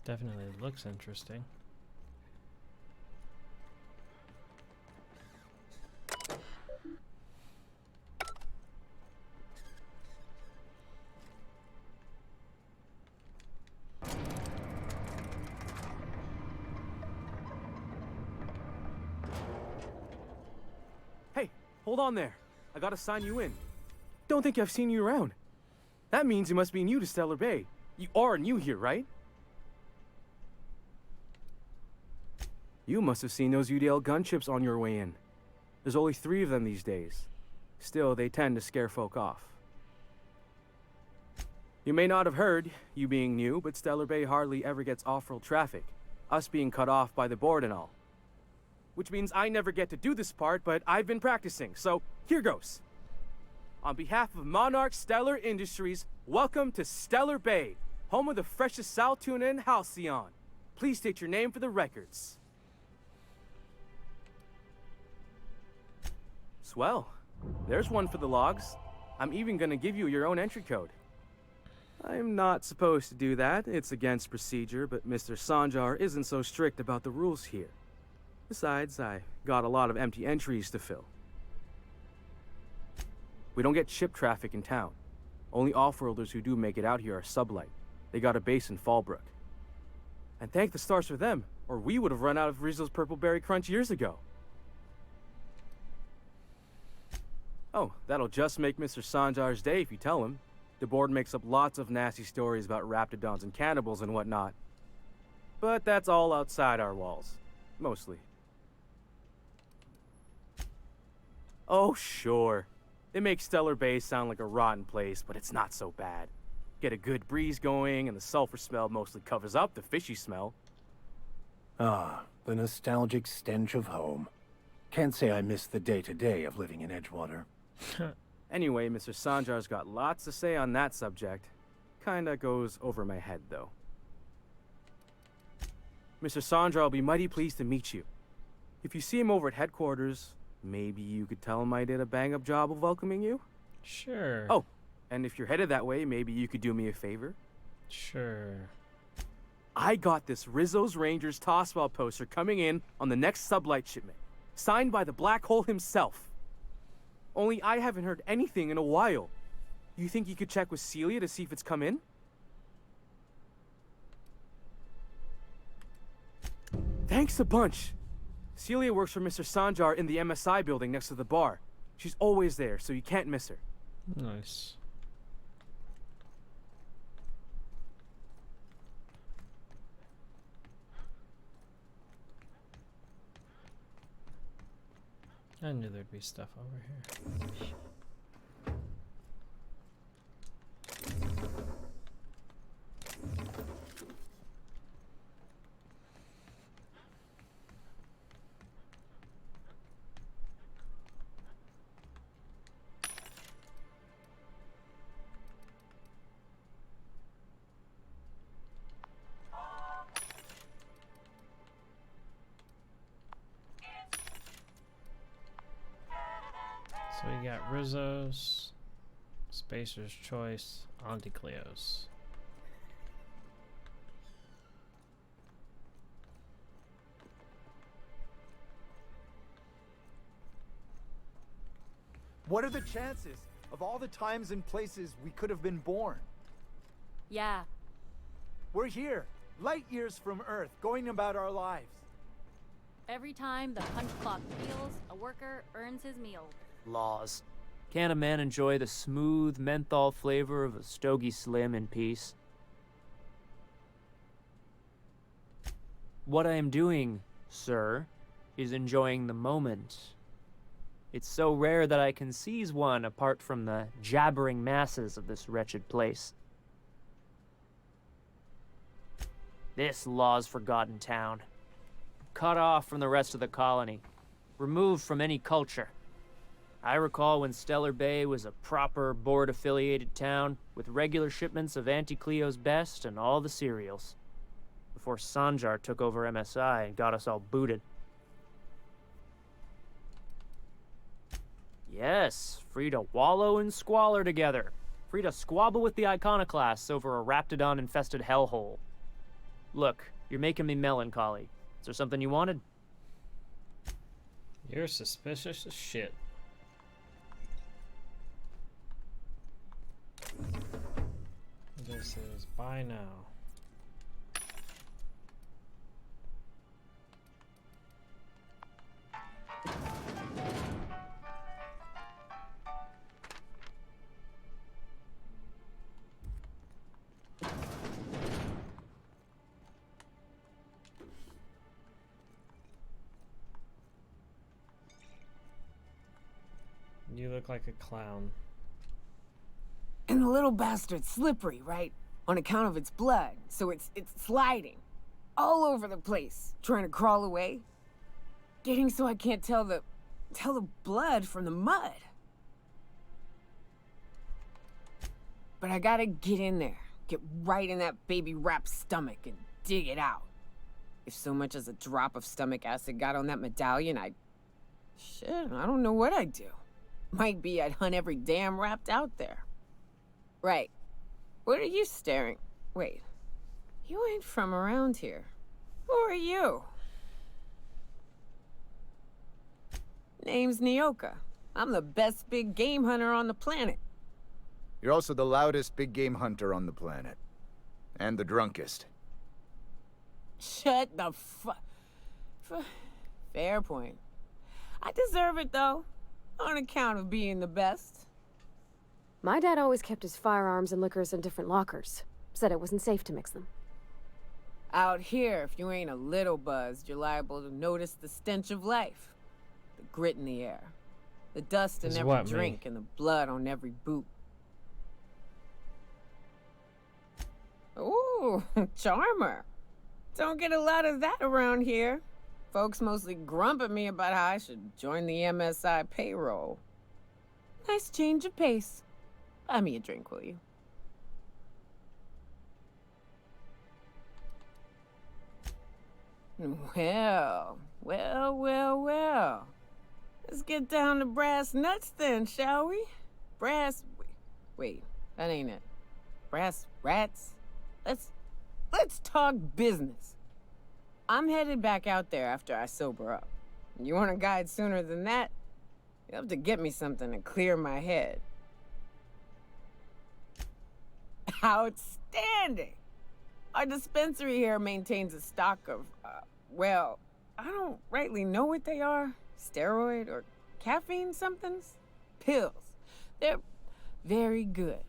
Definitely looks interesting. Hey, hold on there. I gotta sign you in. Don't think I've seen you around. That means you must be new to Stellar Bay. You are new here, right? You must have seen those UDL gunships on your way in. There's only 3 of them these days. Still, they tend to scare folk off. You may not have heard, you being new, but Stellar Bay hardly ever gets off-road traffic. Us being cut off by the board and all. Which means I never get to do this part, but I've been practicing, so here goes. On behalf of Monarch Stellar Industries, welcome to Stellar Bay, home of the freshest sal tuna and halcyon. Please state your name for the records. Swell. There's one for the logs. I'm even gonna give you your own entry code. I'm not supposed to do that. It's against procedure, but Mr. Sanjar isn't so strict about the rules here. Besides, I got a lot of empty entries to fill. We don't get ship traffic in town. Only off-worlders who do make it out here are Sublight. They got a base in Fallbrook. And thank the stars for them, or we would have run out of Rizzo's Purple Berry Crunch years ago. Oh, that'll just make Mr. Sanjar's day if you tell him. The board makes up lots of nasty stories about raptidons and cannibals and whatnot. But that's all outside our walls. Mostly. Oh, sure. They make Stellar Bay sound like a rotten place, but it's not so bad. Get a good breeze going, and the sulfur smell mostly covers up the fishy smell. Ah, the nostalgic stench of home. Can't say I miss the day-to-day of living in Edgewater. Anyway, Mr. Sanjar's got lots to say on that subject. Kinda goes over my head, though. Mr. Sanjar will be mighty pleased to meet you. If you see him over at headquarters, maybe you could tell him I did a bang-up job of welcoming you? Sure. Oh, and if you're headed that way, maybe you could do me a favor? Sure. I got this Rizzo's Rangers Tosswell poster coming in on the next Sublight shipment, signed by the Black Hole himself. Only I haven't heard anything in a while. You think you could check with Celia to see if it's come in? Thanks a bunch. Celia works for Mr. Sanjar in the MSI building next to the bar. She's always there, so you can't miss her. Nice. I knew there'd be stuff over here. So we got Rizzo's, Spacer's Choice, Auntie Cleo's. What are the chances of all the times and places we could have been born? Yeah. We're here, light years from Earth, going about our lives. Every time the punch clock peals, a worker earns his meal. Laws. Can't a man enjoy the smooth menthol flavor of a Stogie Slim in peace? What I am doing, sir, is enjoying the moment. It's so rare that I can seize one apart from the jabbering masses of this wretched place. This Law's Forgotten town. Cut off from the rest of the colony. Removed from any culture. I recall when Stellar Bay was a proper board-affiliated town with regular shipments of Auntie Cleo's best and all the cereals. Before Sanjar took over MSI and got us all booted. Yes, free to wallow in squalor together. Free to squabble with the iconoclasts over a raptidon-infested hellhole. Look, you're making me melancholy. Is there something you wanted? You're suspicious as shit. This is buy now. You look like a clown. And the little bastard's slippery, right? On account of its blood, so it's sliding all over the place, trying to crawl away. Getting so I can't tell the blood from the mud. But I gotta get in there, get right in that baby rap's stomach and dig it out. If so much as a drop of stomach acid got on that medallion, shit, I don't know what I'd do. Might be I'd hunt every damn Rapt out there. Right. What are you staring? Wait. You ain't from around here. Who are you? Name's Nyoka. I'm the best big game hunter on the planet. You're also the loudest big game hunter on the planet. And the drunkest. Shut the Fair point. I deserve it, though. On account of being the best. My dad always kept his firearms and liquors in different lockers. Said it wasn't safe to mix them. Out here, if you ain't a little buzzed, you're liable to notice the stench of life. The grit in the air. The dust in Is every what, drink and the blood on every boot. Ooh, charmer. Don't get a lot of that around here. Folks mostly grump at me about how I should join the MSI payroll. Nice change of pace. Buy me a drink, will you? Well. Let's get down to brass nuts then, shall we? Wait, that ain't it. Brass rats? Let's talk business. I'm headed back out there after I sober up. You want a guide sooner than that? You'll have to get me something to clear my head. Outstanding! Our dispensary here maintains a stock of, well, I don't rightly know what they are. Steroid or caffeine somethings? Pills. They're very good.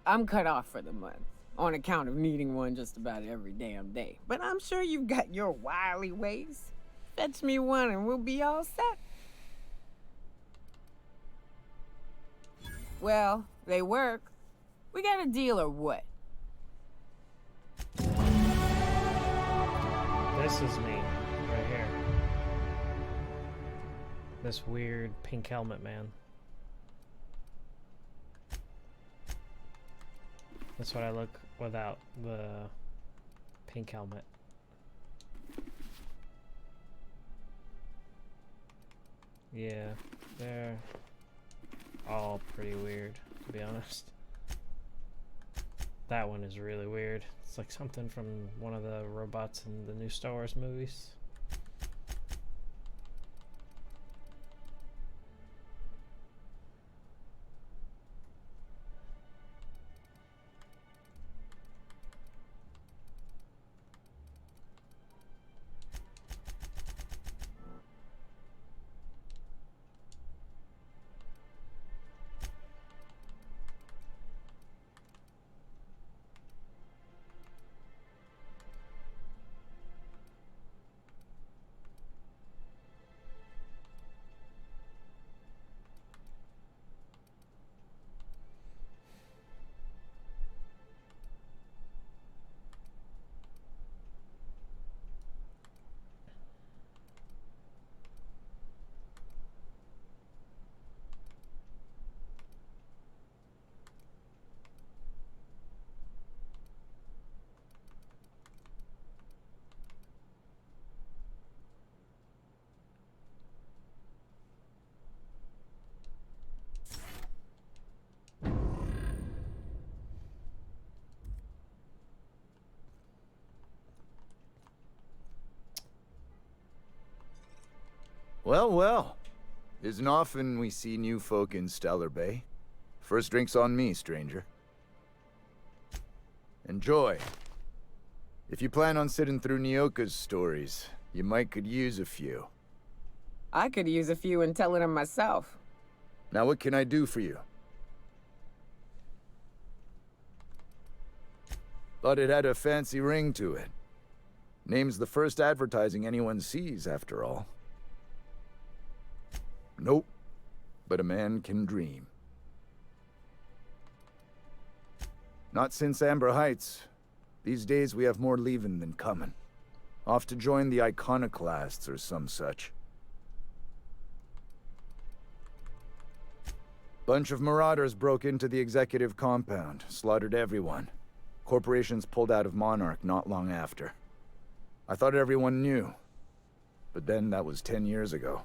I'm cut off for the month, on account of needing one just about every damn day. But I'm sure you've got your wily ways. Fetch me one and we'll be all set. Well, they work. We got a deal or what? This is me, right here. This weird pink helmet man. That's what I look without the pink helmet. Yeah, they're all pretty weird, to be honest. That one is really weird. It's like something from one of the robots in the new Star Wars movies. Well, well. Isn't often we see new folk in Stellar Bay. First drink's on me, stranger. Enjoy. If you plan on sitting through Nyoka's stories, you might could use a few. I could use a few and telling them myself. Now what can I do for you? Thought it had a fancy ring to it. Name's the first advertising anyone sees, after all. Nope. But a man can dream. Not since Amber Heights. These days we have more leaving than coming. Off to join the Iconoclasts or some such. Bunch of marauders broke into the executive compound, slaughtered everyone. Corporations pulled out of Monarch not long after. I thought everyone knew. But then that was 10 years ago.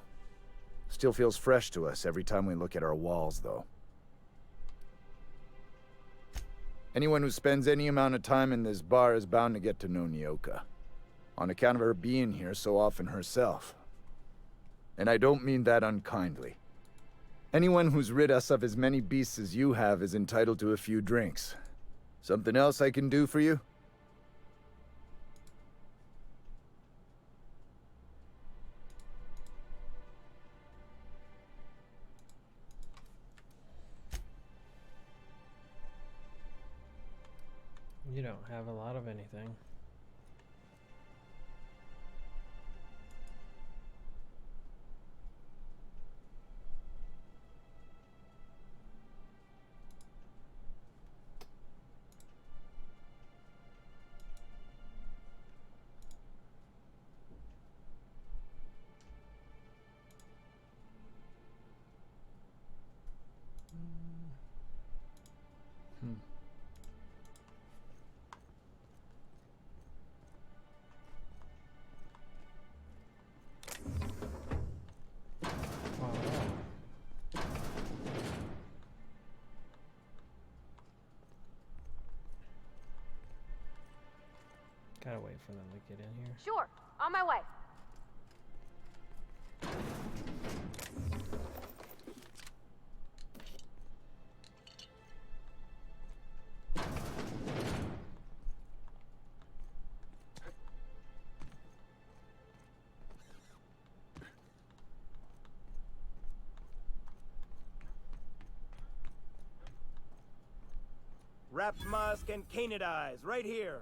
Still feels fresh to us every time we look at our walls, though. Anyone who spends any amount of time in this bar is bound to get to know Nyoka. On account of her being here so often herself. And I don't mean that unkindly. Anyone who's rid us of as many beasts as you have is entitled to a few drinks. Something else I can do for you? You don't have a lot of anything. Gotta wait for them to get in here. Sure, on my way. Wrapped musk and canid eyes, right here.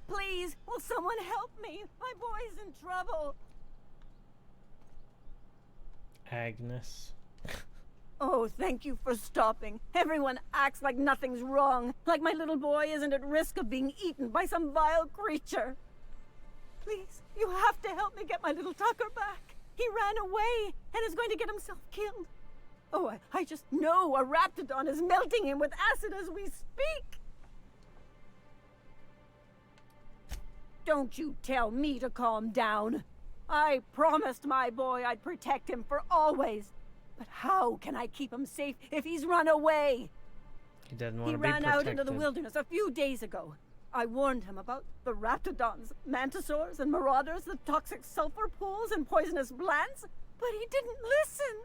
Please, will someone help me? My boy's in trouble. Agnes. Oh, thank you for stopping. Everyone acts like nothing's wrong, like my little boy isn't at risk of being eaten by some vile creature. Please, you have to help me get my little Tucker back. He ran away and is going to get himself killed. Oh, I just know a Raptidon is melting him with acid as we speak. Don't you tell me to calm down. I promised my boy I'd protect him for always. But how can I keep him safe if he's run away? He didn't want to be protected. He ran out into the protected. wilderness a few days ago. I warned him about the Raptidons, Mantisaurs, and Marauders, the toxic sulfur pools and poisonous plants, but he didn't listen.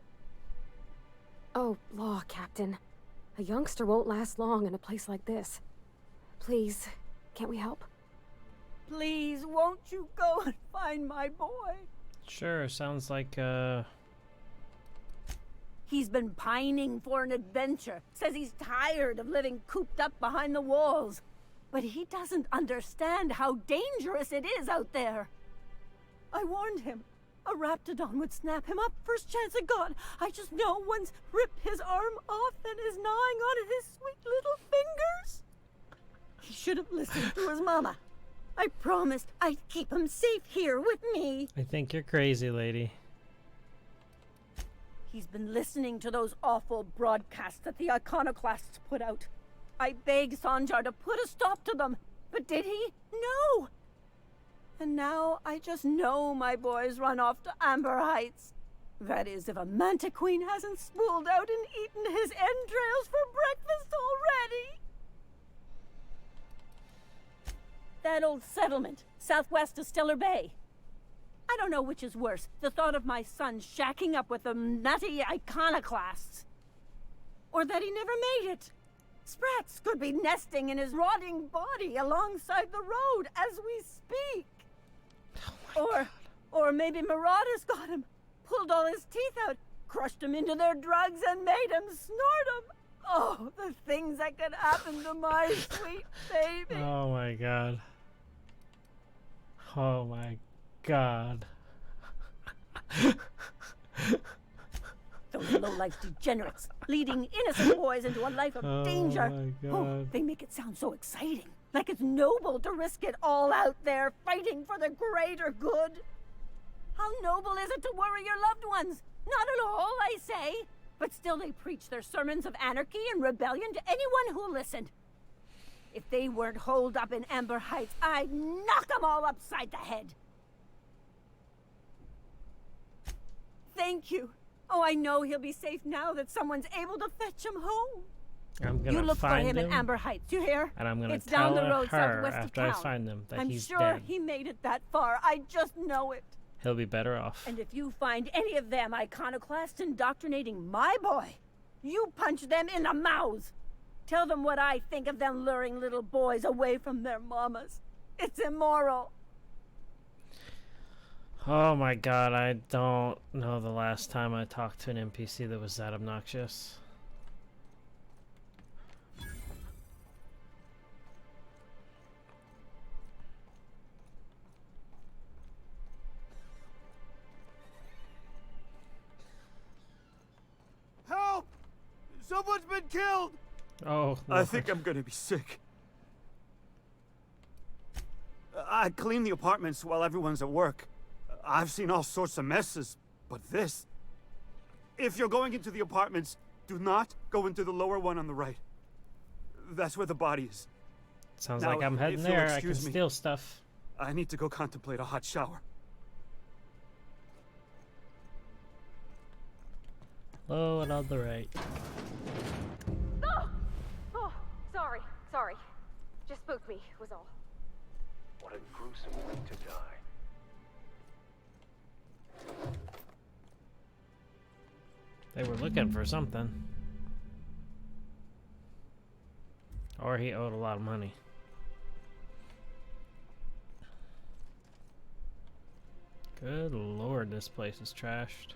Oh, law, Captain. A youngster won't last long in a place like this. Please, can't we help? Please, won't you go and find my boy? Sure, sounds like, He's been pining for an adventure. Says he's tired of living cooped up behind the walls. But he doesn't understand how dangerous it is out there. I warned him. A Raptidon would snap him up first chance it got. I just know one's ripped his arm off and is gnawing on his sweet little fingers. He should have listened to his mama. I promised I'd keep him safe here with me. I think you're crazy, lady. He's been listening to those awful broadcasts that the Iconoclasts put out. I begged Sanjar to put a stop to them, but did he? No! And now I just know my boy's run off to Amber Heights. That is, if a Mantiqueen hasn't spooled out and eaten his entrails for breakfast already. That old settlement, southwest of Stellar Bay. I don't know which is worse, the thought of my son shacking up with them nutty iconoclasts, or that he never made it. Sprats could be nesting in his rotting body alongside the road as we speak. Or maybe marauders got him, pulled all his teeth out, crushed him into their drugs and made him snort them. Oh, the things that could happen to my sweet baby. Oh my god. Oh my god. Those low-life degenerates, leading innocent boys into a life of danger. My Oh, god. they make it sound so exciting. Like it's noble to risk it all out there, fighting for the greater good. How noble is it to worry your loved ones? Not at all, I say. But still they preach their sermons of anarchy and rebellion to anyone who'll listen. If they weren't holed up in Amber Heights, I'd knock them all upside the head. Thank you. Oh, I know he'll be safe now that someone's able to fetch him home. I'm gonna You look for find him in Amber Heights, you hear? and I'm gonna It's tell down the road her southwest of after I town. find them that I'm he's sure dead. he made it that far. I just know it. He'll be better off. And if you find any of them iconoclasts indoctrinating my boy, you punch them in the mouths. Tell them what I think of them luring little boys away from their mamas. It's immoral. Oh my god, I don't know the last time I talked to an NPC that was that obnoxious. Help! Someone's been killed! Oh, I Lord. think I'm gonna be sick. I clean the apartments while everyone's at work. I've seen all sorts of messes, but this... If you're going into the apartments, do not go into the lower one on the right. That's where the body is. Sounds Now, like I'm heading if you'll there. I can excuse me, steal stuff. I need to go contemplate a hot shower. Low and on the right. Oh! Oh, sorry. Just spooked me, was all. What a gruesome way to die. They were looking for something. Or he owed a lot of money. Good lord, this place is trashed.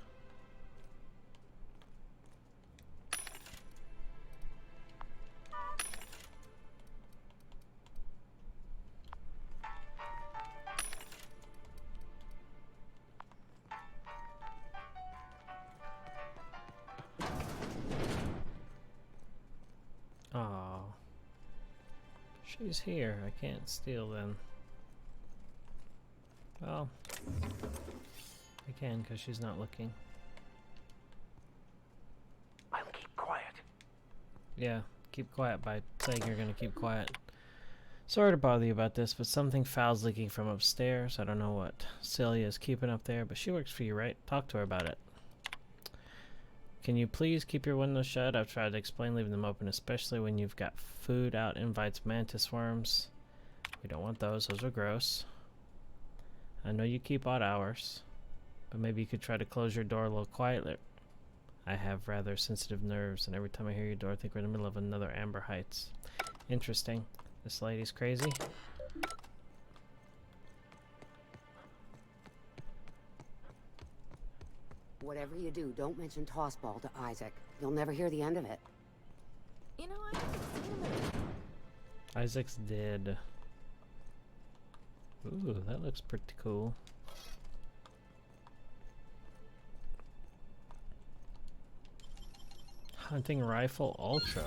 Oh, she's here. I can't steal then. Well, I can because she's not looking. I'll keep quiet. Yeah, keep quiet by saying you're gonna keep quiet. Sorry to bother you about this, but something foul's leaking from upstairs. I don't know what Celia is keeping up there, but she works for you, right? Talk to her about it. Can you please keep your windows shut? I've tried to explain leaving them open, especially when you've got food out invites mantis worms. We don't want those. Those are gross. I know you keep odd hours, but maybe you could try to close your door a little quietly. I have rather sensitive nerves, and every time I hear your door, I think we're in the middle of another Amber Heights. Interesting. This lady's crazy. Whatever you do, don't mention Tossball to Isaac. You'll never hear the end of it. You know, I haven't seen him in Isaac's dead. Ooh, that looks pretty cool. Hunting Rifle Ultra.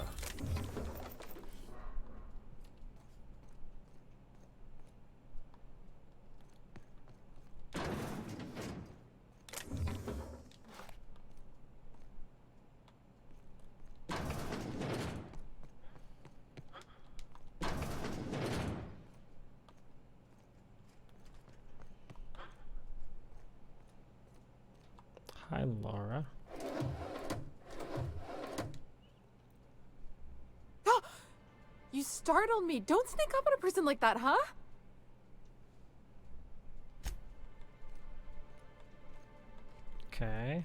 Hi, Laura. You startled me. Don't sneak up on a person like that, huh? Okay.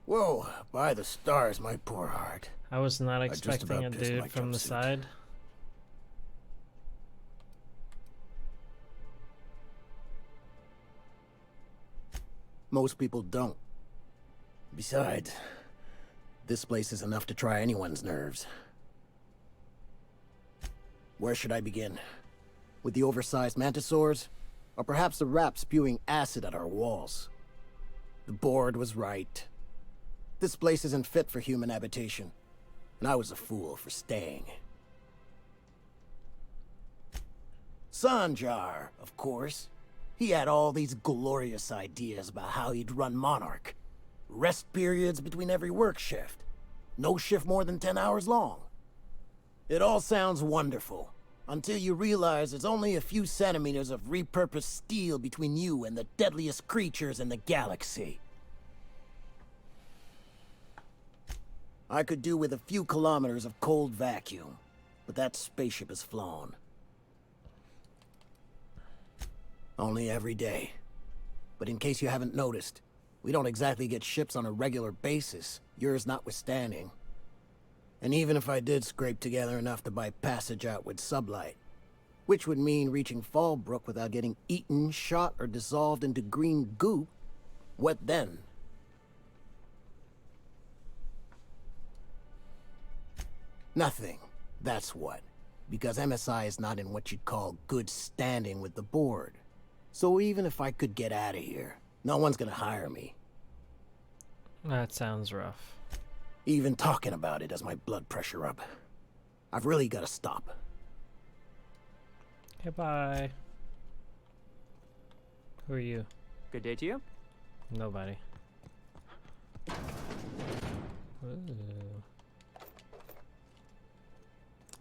Whoa, by the stars, my poor heart. I was not I just expecting a about pissed my dude from the jumpsuit. side. Most people don't. Besides, this place is enough to try anyone's nerves. Where should I begin? With the oversized mantisaurs? Or perhaps the rats spewing acid at our walls? The board was right. This place isn't fit for human habitation, and I was a fool for staying. Sanjar, of course. He had all these glorious ideas about how he'd run Monarch. Rest periods between every work shift. No shift more than 10 hours long. It all sounds wonderful, until you realize there's only a few centimeters of repurposed steel between you and the deadliest creatures in the galaxy. I could do with a few kilometers of cold vacuum, but that spaceship is flown. Only every day. But in case you haven't noticed, we don't exactly get ships on a regular basis, yours notwithstanding. And even if I did scrape together enough to buy passage out with sublight, which would mean reaching Fallbrook without getting eaten, shot, or dissolved into green goop, what then? Nothing, that's what. Because MSI is not in what you'd call good standing with the board. So even if I could get out of here, no one's gonna hire me. That sounds rough. Even talking about it has my blood pressure up. I've really gotta stop. Okay, bye. Who are you? Good day to you. Nobody. Ooh.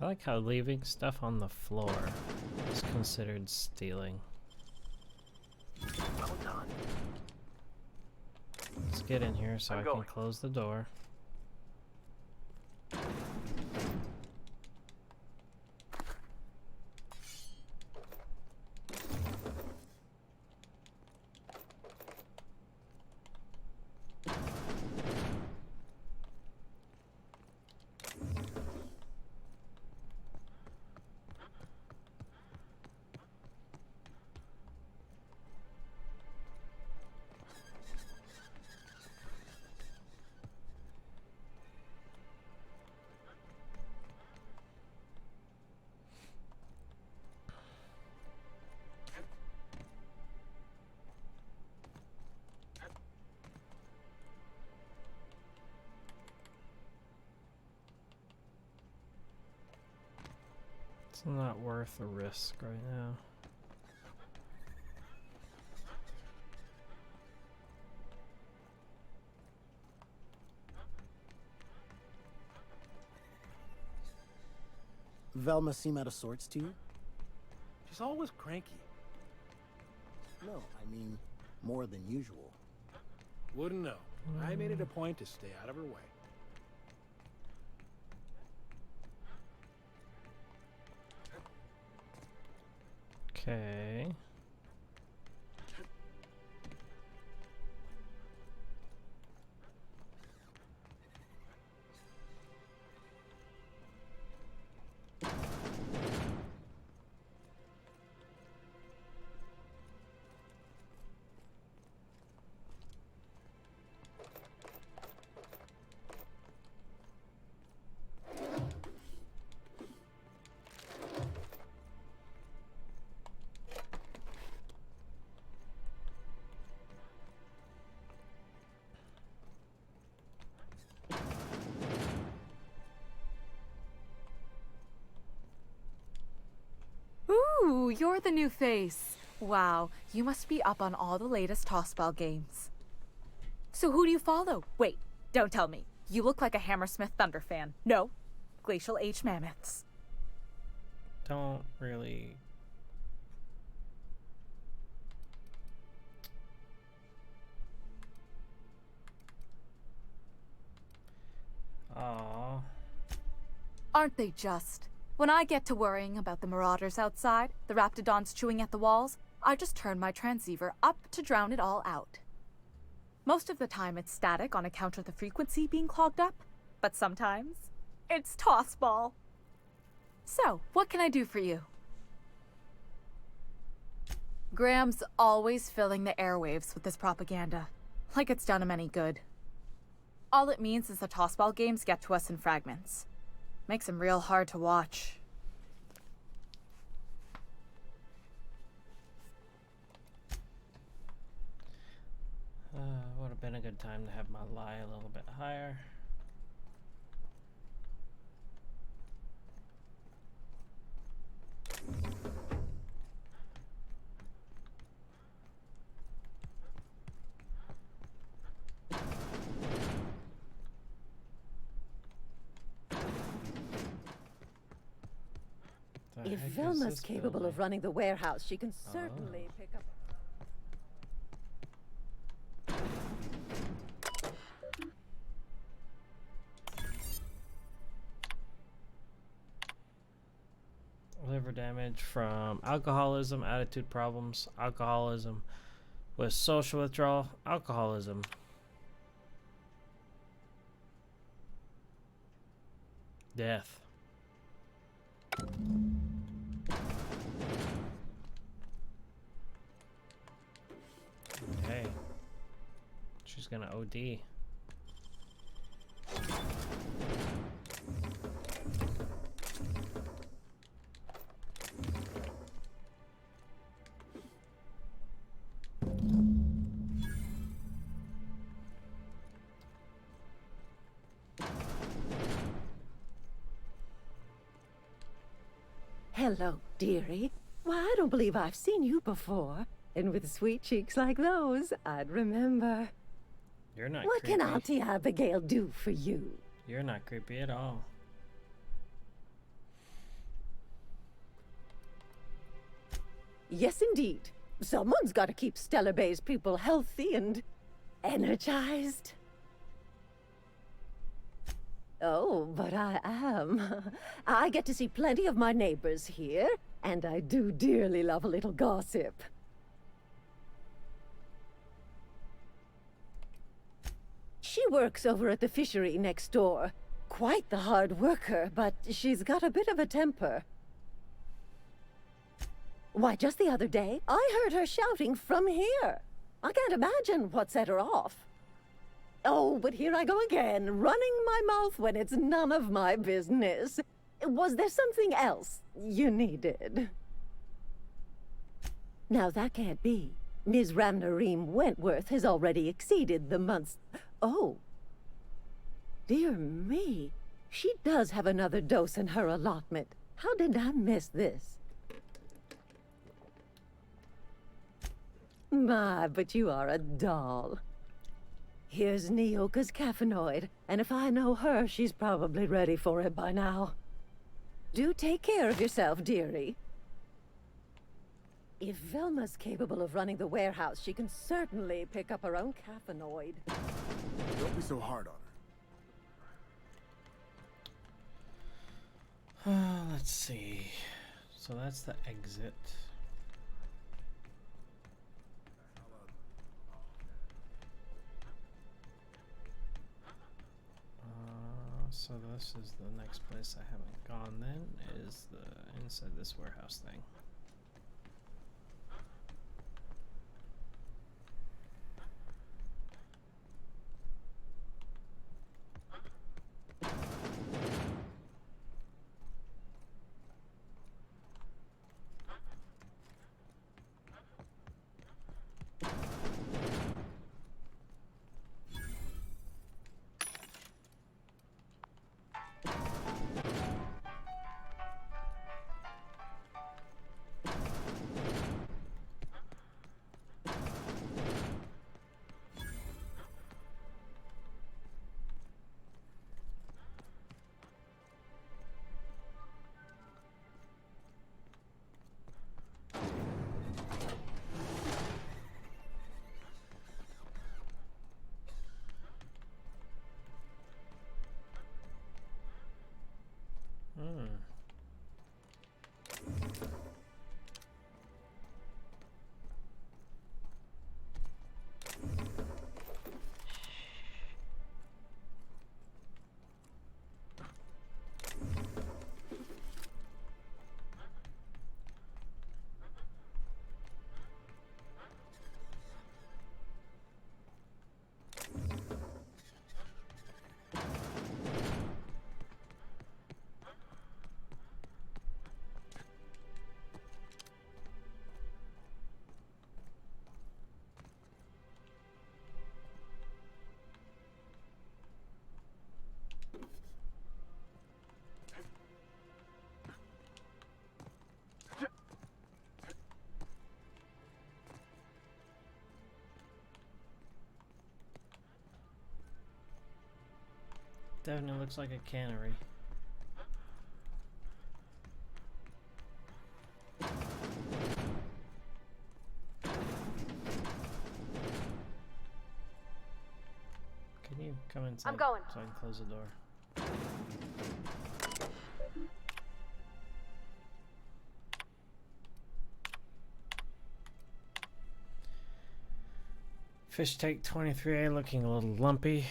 I like how leaving stuff on the floor is considered stealing. Well done. Let's get in here so I can close the door. It's not worth the risk right now. Velma seem out of sorts to you? She's always cranky. No, I mean, more than usual. Wouldn't know. I made it a point to stay out of her way. Okay. Ooh, you're the new face. Wow, you must be up on all the latest Tossball games. So who do you follow? Wait, don't tell me. You look like a Hammersmith Thunder fan. No, Glacial Age Mammoths. Don't really... Aww. Aren't they just? When I get to worrying about the marauders outside, the raptidons chewing at the walls, I just turn my transceiver up to drown it all out. Most of the time it's static on account of the frequency being clogged up, but sometimes it's tossball. So, what can I do for you? Graham's always filling the airwaves with this propaganda, like it's done him any good. All it means is the tossball games get to us in fragments. Makes them real hard to watch. Would have been a good time to have my lie a little bit higher. If Velma's capable of running the warehouse, she can certainly pick up... Liver damage from alcoholism, attitude problems, alcoholism with social withdrawal, alcoholism. Death. Okay. She's gonna OD. Hello, dearie. Why, I don't believe I've seen you before. And with sweet cheeks like those, I'd remember. You're not What creepy. can Auntie Abigail do for you? You're not creepy at all. Yes, indeed. Someone's got to keep Stellar Bay's people healthy and energized. Oh, but I am. I get to see plenty of my neighbors here, and I do dearly love a little gossip. She works over at the fishery next door. Quite the hard worker, but she's got a bit of a temper. Why, just the other day, I heard her shouting from here. I can't imagine what set her off. Oh, but here I go again, running my mouth when it's none of my business. Was there something else you needed? Now that can't be. Ms. Ramnareem Wentworth has already exceeded the month's... Oh. Dear me. She does have another dose in her allotment. How did I miss this? My, but you are a doll. Here's Nyoka's caffeinoid, and if I know her, she's probably ready for it by now. Do take care of yourself, dearie. If Velma's capable of running the warehouse, she can certainly pick up her own caffeinoid. Don't be so hard on her. Let's see. So that's the exit. So this is the next place I haven't gone then, is the inside this warehouse thing. Definitely looks like a cannery. Can you come inside? I'm going. So I can close the door. Fish tank 23A looking a little lumpy.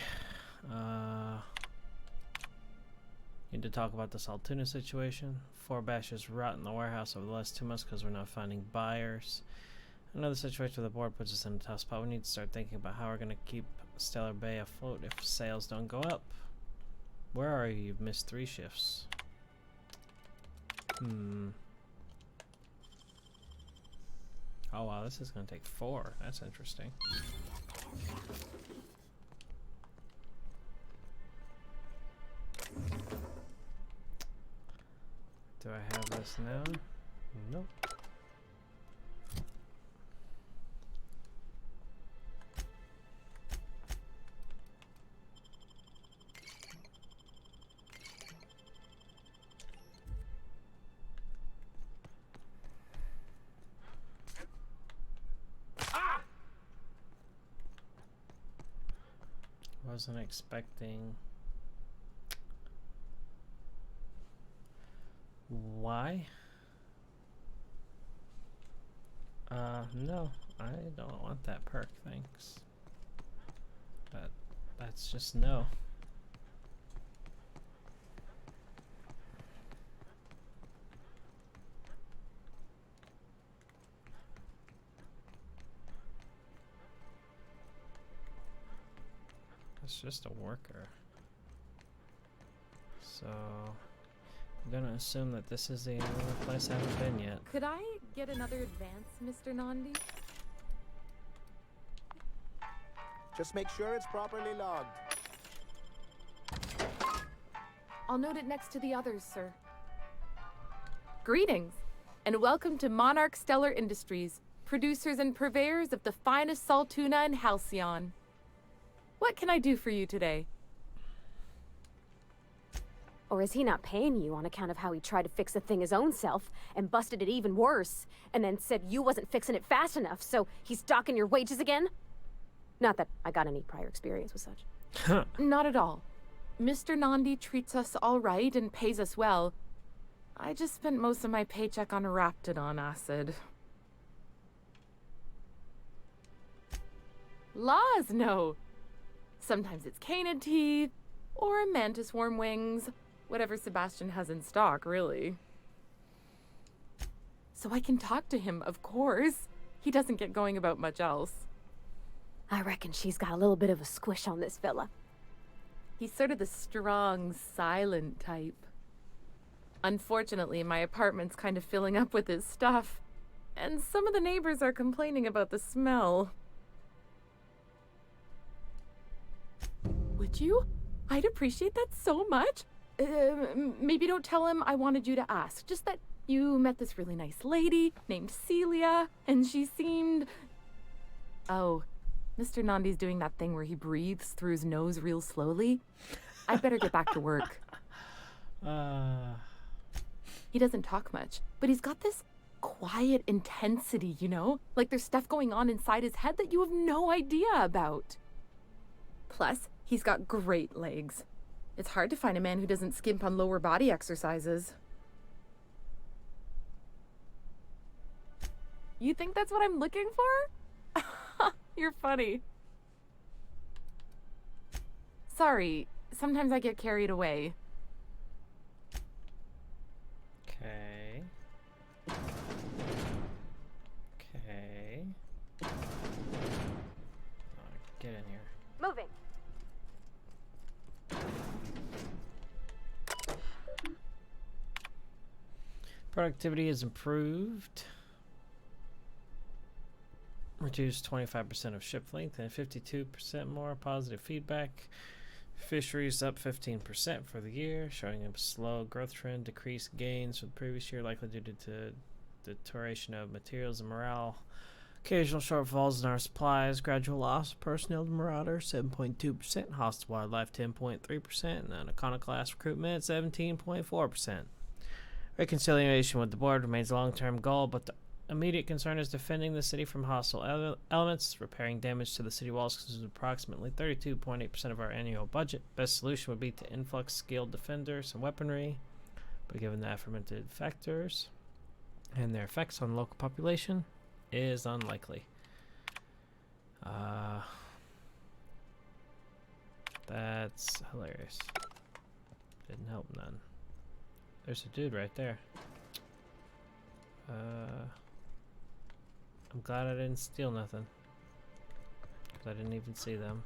Need to talk about this Altoona situation. 4 bashes rot in the warehouse over the last 2 months because we're not finding buyers. Another situation where the board puts us in a tough spot. We need to start thinking about how we're going to keep Stellar Bay afloat if sales don't go up. Where are you? You've missed 3 shifts. Oh wow, this is going to take 4. That's interesting. Do I have this now? Nope. Wasn't expecting. Why? No, I don't want that perk, thanks. That's just no. It's just a worker. So I'm gonna assume that this is the only place I haven't been yet. Could I get another advance, Mr. Nandi? Just make sure it's properly logged. I'll note it next to the others, sir. Greetings, and welcome to Monarch Stellar Industries, producers and purveyors of the finest salt tuna in Halcyon. What can I do for you today? Or is he not paying you on account of how he tried to fix the thing his own self and busted it even worse, and then said you wasn't fixing it fast enough, so he's docking your wages again? Not that I got any prior experience with such. Not at all. Mr. Nandi treats us all right and pays us well. I just spent most of my paycheck on Raptidon acid. Laws, no. Sometimes it's canid teeth, or mantis worm wings, whatever Sebastian has in stock, really. So I can talk to him, of course. He doesn't get going about much else. I reckon she's got a little bit of a squish on this fella. He's sort of the strong, silent type. Unfortunately, my apartment's kind of filling up with his stuff, and some of the neighbors are complaining about the smell. Would you? I'd appreciate that so much. Maybe don't tell him I wanted you to ask. Just that you met this really nice lady named Celia, and she seemed... Oh, Mr. Nandi's doing that thing where he breathes through his nose real slowly. I'd better get back to work. He doesn't talk much, but he's got this quiet intensity, you know? Like there's stuff going on inside his head that you have no idea about. Plus, he's got great legs. It's hard to find a man who doesn't skimp on lower body exercises. You think that's what I'm looking for? You're funny. Sorry, sometimes I get carried away. Okay. Okay. Get in here. Moving. Productivity is improved. Reduced 25% of shift length and 52% more positive feedback. Fisheries up 15% for the year, showing a slow growth trend. Decreased gains from the previous year, likely due to deterioration of materials and morale. Occasional shortfalls in our supplies, gradual loss of personnel to Marauders 7.2%, hostile wildlife 10.3%, and iconoclast recruitment 17.4%. Reconciliation with the board remains a long-term goal, but the immediate concern is defending the city from hostile elements. Repairing damage to the city walls consumes approximately 32.8% of our annual budget. Best solution would be to influx skilled defenders and weaponry, but given the aforementioned factors and their effects on local population, is unlikely. That's hilarious. Didn't help none. There's a dude right there. I'm glad I didn't steal nothing, 'cause I didn't even see them.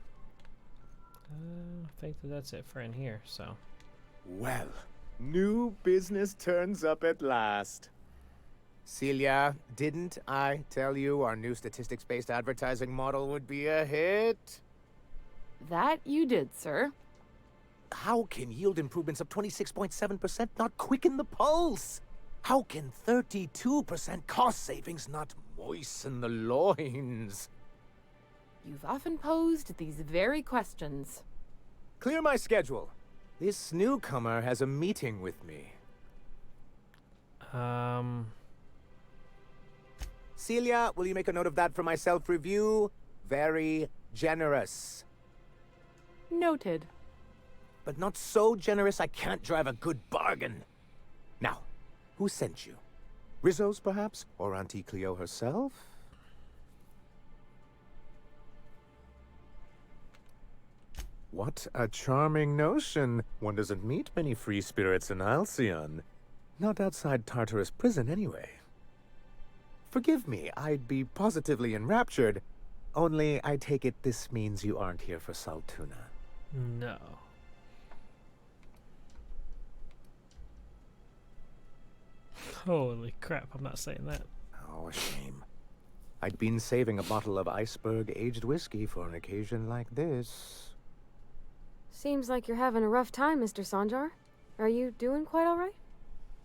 I think that's it for in here, so. Well, new business turns up at last. Celia, didn't I tell you our new statistics-based advertising model would be a hit? That you did, sir. How can yield improvements of 26.7% not quicken the pulse? How can 32% cost savings not moisten the loins? You've often posed these very questions. Clear my schedule. This newcomer has a meeting with me. Celia, will you make a note of that for my self-review? Very generous. Noted. But not so generous I can't drive a good bargain. Now, who sent you? Rizzo's, perhaps? Or Auntie Cleo herself? What a charming notion. One doesn't meet many free spirits in Halcyon. Not outside Tartarus prison, anyway. Forgive me, I'd be positively enraptured. Only, I take it this means you aren't here for Saltuna. No. Holy crap, I'm not saying that. Oh, a shame. I'd been saving a bottle of iceberg aged whiskey for an occasion like this. Seems like you're having a rough time, Mr. Sanjar. Are you doing quite all right?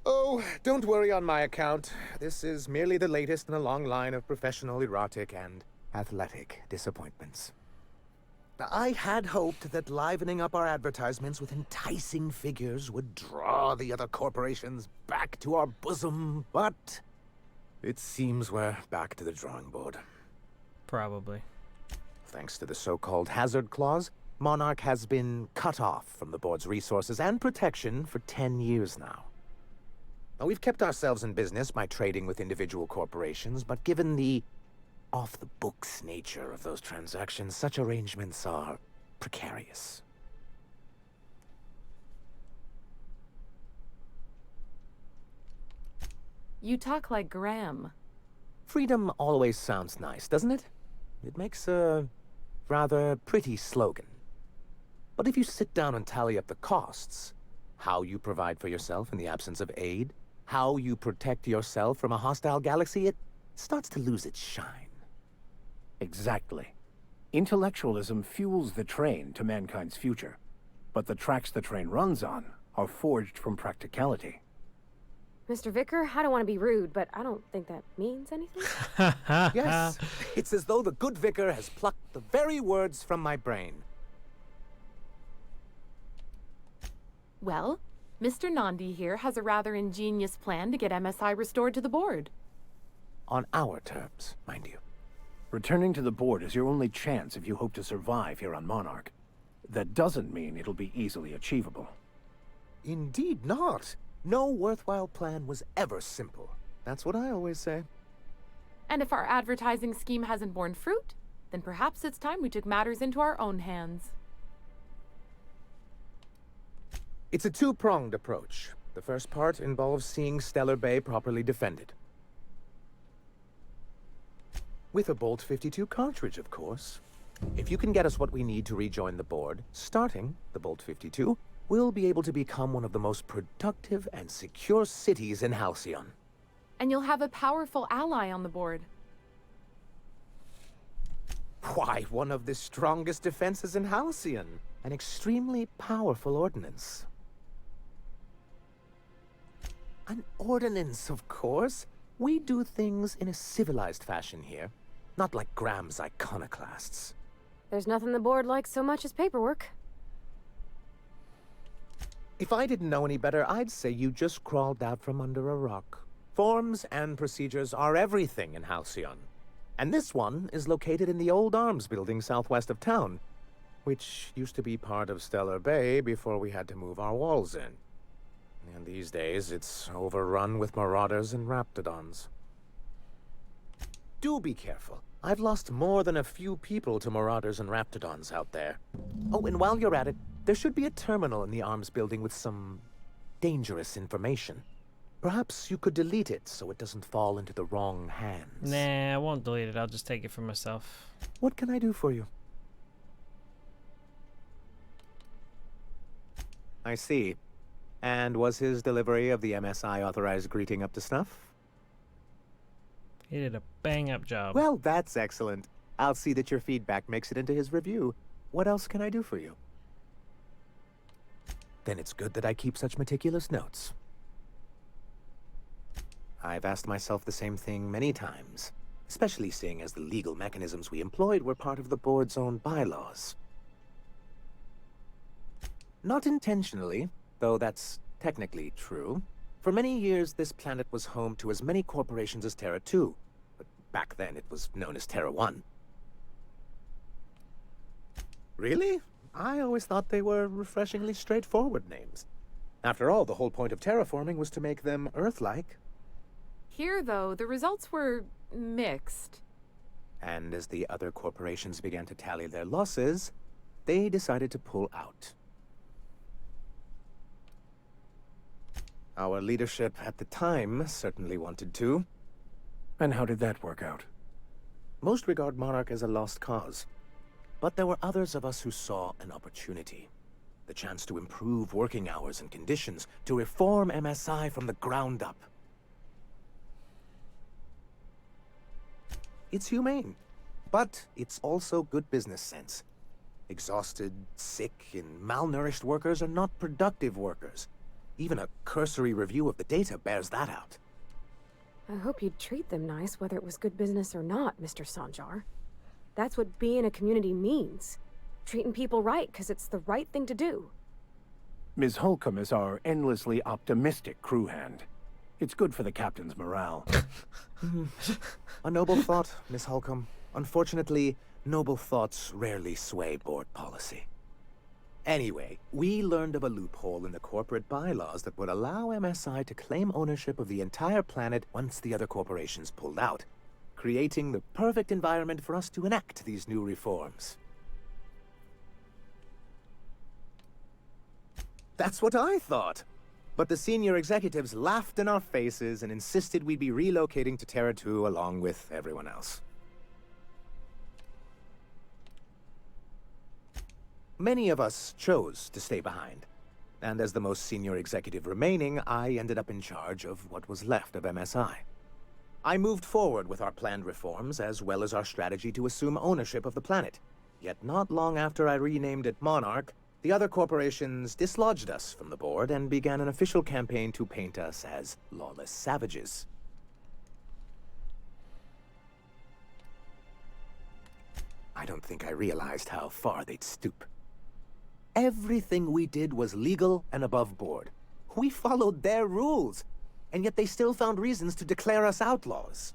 Oh, don't worry on my account. This is merely the latest in a long line of professional erotic and athletic disappointments. I had hoped that livening up our advertisements with enticing figures would draw the other corporations back to our bosom, but it seems we're back to the drawing board. Probably. Thanks to the so-called hazard clause, Monarch has been cut off from the board's resources and protection for 10 years now. Now, we've kept ourselves in business by trading with individual corporations, but given the off-the-books nature of those transactions, such arrangements are precarious. You talk like Graham. Freedom always sounds nice, doesn't it? It makes a rather pretty slogan. But if you sit down and tally up the costs, how you provide for yourself in the absence of aid, how you protect yourself from a hostile galaxy, it starts to lose its shine. Exactly. Intellectualism fuels the train to mankind's future, but the tracks the train runs on are forged from practicality. Mr. Vicar, I don't want to be rude, but I don't think that means anything. Yes, it's as though the good vicar has plucked the very words from my brain. Well, Mr. Nandi here has a rather ingenious plan to get MSI restored to the board. On our terms, mind you. Returning to the board is your only chance if you hope to survive here on Monarch. That doesn't mean it'll be easily achievable. Indeed not. No worthwhile plan was ever simple. That's what I always say. And if our advertising scheme hasn't borne fruit, then perhaps it's time we took matters into our own hands. It's a two-pronged approach. The first part involves seeing Stellar Bay properly defended. With a Bolt 52 cartridge, of course. If you can get us what we need to rejoin the board, starting the Bolt 52, we'll be able to become one of the most productive and secure cities in Halcyon. And you'll have a powerful ally on the board. Why, one of the strongest defenses in Halcyon. An extremely powerful ordnance. An ordinance, of course. We do things in a civilized fashion here. Not like Graham's iconoclasts. There's nothing the board likes so much as paperwork. If I didn't know any better, I'd say you just crawled out from under a rock. Forms and procedures are everything in Halcyon. And this one is located in the old arms building southwest of town, which used to be part of Stellar Bay before we had to move our walls in. And these days, it's overrun with marauders and raptidons. Do be careful. I've lost more than a few people to marauders and raptidons out there. Oh, and while you're at it, there should be a terminal in the arms building with some dangerous information. Perhaps you could delete it so it doesn't fall into the wrong hands. Nah, I won't delete it. I'll just take it for myself. What can I do for you? I see. And was his delivery of the MSI authorized greeting up to snuff? He did a bang-up job. Well, that's excellent. I'll see that your feedback makes it into his review. What else can I do for you? Then it's good that I keep such meticulous notes. I've asked myself the same thing many times, especially seeing as the legal mechanisms we employed were part of the board's own bylaws. Not intentionally, though that's technically true. For many years, this planet was home to as many corporations as Terra 2, but back then it was known as Terra 1. Really? I always thought they were refreshingly straightforward names. After all, the whole point of terraforming was to make them Earth-like. Here, though, the results were mixed. And as the other corporations began to tally their losses, they decided to pull out. Our leadership at the time certainly wanted to. And how did that work out? Most regard Monarch as a lost cause. But there were others of us who saw an opportunity. The chance to improve working hours and conditions, to reform MSI from the ground up. It's humane, but it's also good business sense. Exhausted, sick, and malnourished workers are not productive workers. Even a cursory review of the data bears that out. I hope you'd treat them nice, whether it was good business or not, Mr. Sanjar. That's what being a community means. Treating people right, because it's the right thing to do. Ms. Holcomb is our endlessly optimistic crew hand. It's good for the captain's morale. A noble thought, Miss Holcomb. Unfortunately, noble thoughts rarely sway board policy. Anyway, we learned of a loophole in the corporate bylaws that would allow MSI to claim ownership of the entire planet once the other corporations pulled out, creating the perfect environment for us to enact these new reforms. That's what I thought. But the senior executives laughed in our faces and insisted we'd be relocating to Terra 2 along with everyone else. Many of us chose to stay behind. And as the most senior executive remaining, I ended up in charge of what was left of MSI. I moved forward with our planned reforms, as well as our strategy to assume ownership of the planet. Yet not long after I renamed it Monarch, the other corporations dislodged us from the board and began an official campaign to paint us as lawless savages. I don't think I realized how far they'd stoop. Everything we did was legal and above board. We followed their rules, and yet they still found reasons to declare us outlaws.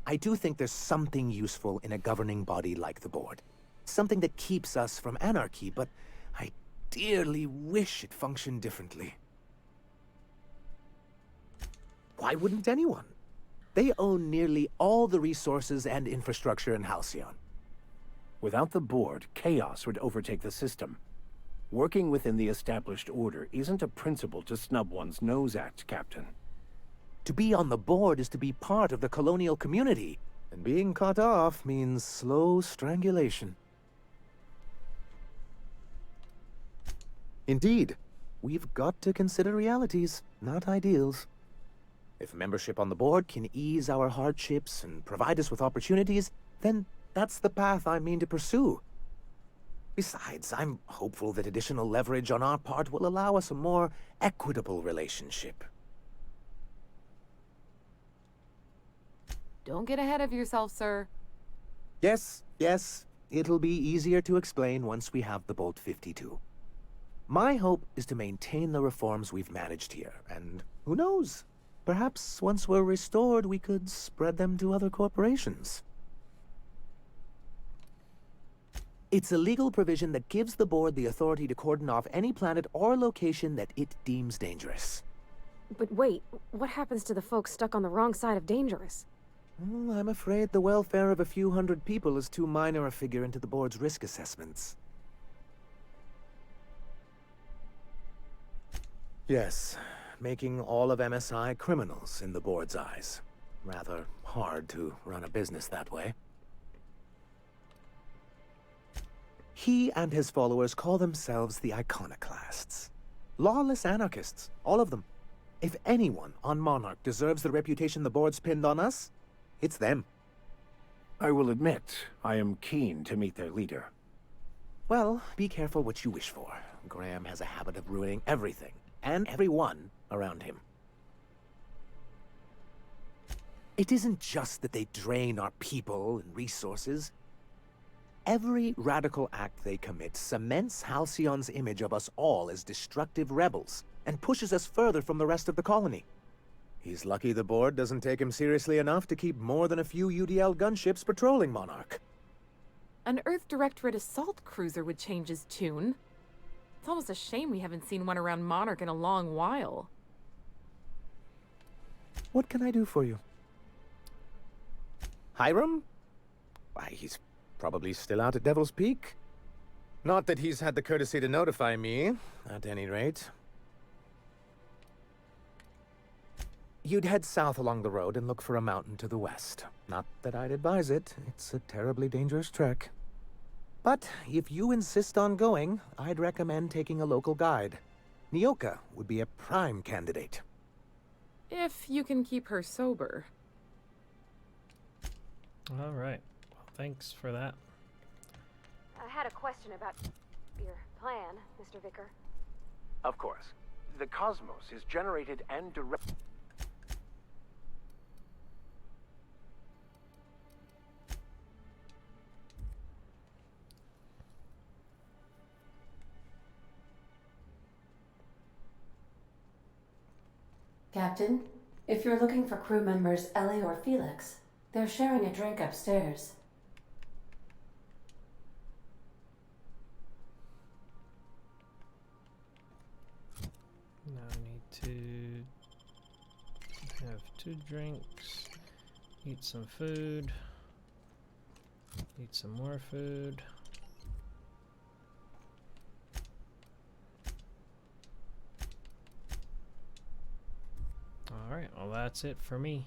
I do think there's something useful in a governing body like the board. Something that keeps us from anarchy, but I dearly wish it functioned differently. Why wouldn't anyone? They own nearly all the resources and infrastructure in Halcyon. Without the board, chaos would overtake the system. Working within the established order isn't a principle to snub one's nose at, Captain. To be on the board is to be part of the colonial community, and being cut off means slow strangulation. Indeed, we've got to consider realities, not ideals. If membership on the board can ease our hardships and provide us with opportunities, then that's the path I mean to pursue. Besides, I'm hopeful that additional leverage on our part will allow us a more equitable relationship. Don't get ahead of yourself, sir. Yes, yes. It'll be easier to explain once we have the Bolt 52. My hope is to maintain the reforms we've managed here, and who knows? Perhaps once we're restored, we could spread them to other corporations. It's a legal provision that gives the board the authority to cordon off any planet or location that it deems dangerous. But wait, what happens to the folks stuck on the wrong side of dangerous? Well, I'm afraid the welfare of a few hundred people is too minor a figure into the board's risk assessments. Yes, making all of MSI criminals in the board's eyes. Rather hard to run a business that way. He and his followers call themselves the Iconoclasts. Lawless anarchists, all of them. If anyone on Monarch deserves the reputation the board's pinned on us, it's them. I will admit, I am keen to meet their leader. Well, be careful what you wish for. Graham has a habit of ruining everything, and everyone around him. It isn't just that they drain our people and resources. Every radical act they commit cements Halcyon's image of us all as destructive rebels, and pushes us further from the rest of the colony. He's lucky the board doesn't take him seriously enough to keep more than a few UDL gunships patrolling Monarch. An Earth Directorate assault cruiser would change his tune. It's almost a shame we haven't seen one around Monarch in a long while. What can I do for you? Hiram? Why, he's probably still out at Devil's Peak. Not that he's had the courtesy to notify me, at any rate. You'd head south along the road and look for a mountain to the west. Not that I'd advise it. It's a terribly dangerous trek. But if you insist on going, I'd recommend taking a local guide. Nyoka would be a prime candidate. If you can keep her sober. All right. Well, thanks for that. I had a question about your plan, Mr. Vicker. Of course. The cosmos is generated and directed. Captain, if you're looking for crew members Ellie or Felix, they're sharing a drink upstairs. Now I need to have 2 drinks, eat some food, eat some more food. Alright, well that's it for me.